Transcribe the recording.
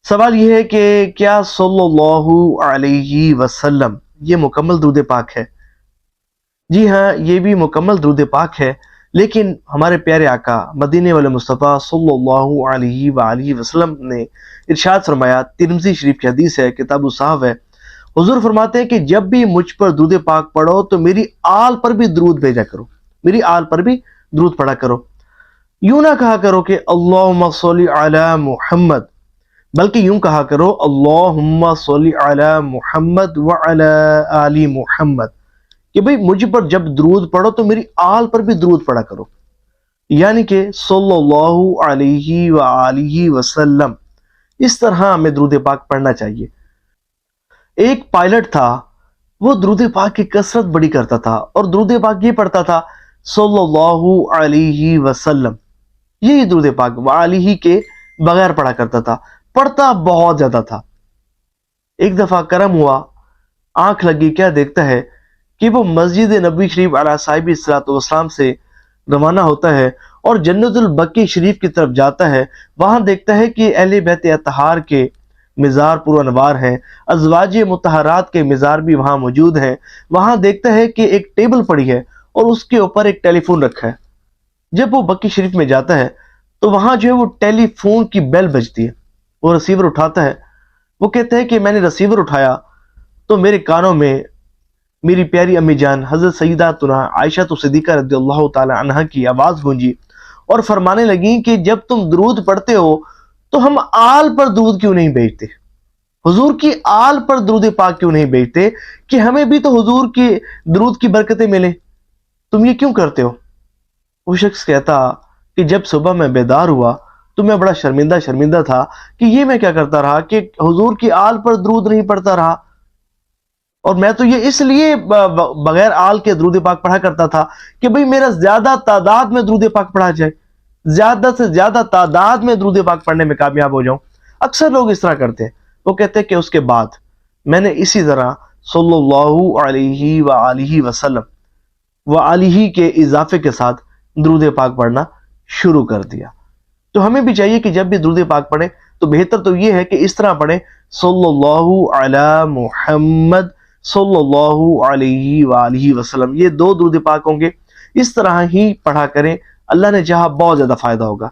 سوال یہ ہے کہ کیا صلی اللہ علیہ وسلم یہ مکمل درود پاک ہے؟ جی ہاں، یہ بھی مکمل درود پاک ہے، لیکن ہمارے پیارے آقا مدینے والے مصطفیٰ صلی اللہ علیہ وآلہ وسلم نے ارشاد فرمایا، ترمذی شریف کی حدیث ہے، کتاب الصحاف ہے، حضور فرماتے ہیں کہ جب بھی مجھ پر درود پاک پڑھو تو میری آل پر بھی درود بھیجا کرو، میری آل پر بھی درود پڑھا کرو۔ یوں نہ کہا کرو کہ اللہم صلی علی محمد، بلکہ یوں کہا کرو اللہم صلی علی محمد وعلی آل محمد، کہ بھئی مجھ پر جب درود پڑھو تو میری آل پر بھی درود پڑھا کرو، یعنی کہ صلی اللہ علیہ وآلہ وسلم۔ اس طرح ہمیں درود پاک پڑھنا چاہیے۔ ایک پائلٹ تھا، وہ درود پاک کی کثرت بڑی کرتا تھا اور درود پاک یہ پڑھتا تھا صلی اللہ علیہ وسلم، یہی درود پاک وآلہ کے بغیر پڑھا کرتا تھا، پڑھتا بہت زیادہ تھا۔ ایک دفعہ کرم ہوا، آنکھ لگی، کیا دیکھتا ہے کہ وہ مسجد نبوی شریف علیہ صاحب الصلوۃ والسلام سے روانہ ہوتا ہے اور جنت البقیع شریف کی طرف جاتا ہے۔ وہاں دیکھتا ہے کہ اہل بیت اطہار کے مزار پر انوار ہیں، ازواج مطہرات کے مزار بھی وہاں موجود ہیں۔ وہاں دیکھتا ہے کہ ایک ٹیبل پڑی ہے اور اس کے اوپر ایک ٹیلی فون رکھا ہے۔ جب وہ بقیع شریف میں جاتا ہے تو وہاں جو ہے وہ ٹیلی فون کی بیل بجتی ہے، وہ ریسیور اٹھاتا ہے۔ وہ کہتا ہے کہ میں نے ریسیور اٹھایا تو میرے کانوں میں میری پیاری امی جان حضرت سیداتنا عائشہ صدیقہ رضی اللہ تعالی عنہا کی آواز گونجی اور فرمانے لگیں کہ جب تم درود پڑھتے ہو تو ہم آل پر درود کیوں نہیں بھیجتے، حضور کی آل پر درود پاک کیوں نہیں بھیجتے کہ ہمیں بھی تو حضور کی درود کی برکتیں ملیں، تم یہ کیوں کرتے ہو؟ وہ شخص کہتا کہ جب صبح میں بیدار ہوا تو میں بڑا شرمندہ تھا کہ یہ میں کیا کرتا رہا کہ حضور کی آل پر درود نہیں پڑھتا رہا، اور میں تو یہ اس لیے بغیر آل کے درود پاک پڑھا کرتا تھا کہ بھئی میرا زیادہ تعداد میں درود پاک پڑھا جائے، زیادہ سے زیادہ تعداد میں درود پاک پڑھنے میں کامیاب ہو جاؤں۔ اکثر لوگ اس طرح کرتے ہیں۔ وہ کہتے ہیں کہ اس کے بعد میں نے اسی طرح صلی اللہ علیہ وآلہ وسلم وآلہ کے اضافے کے ساتھ درود پاک پڑھنا شروع کر دیا۔ تو ہمیں بھی چاہیے کہ جب بھی درود پاک پڑھیں تو بہتر تو یہ ہے کہ اس طرح پڑھیں صلی اللہ علی محمد صلی اللہ علیہ وآلہ وسلم، یہ دو درود پاک ہوں گے، اس طرح ہی پڑھا کریں، اللہ نے چاہا بہت زیادہ فائدہ ہوگا۔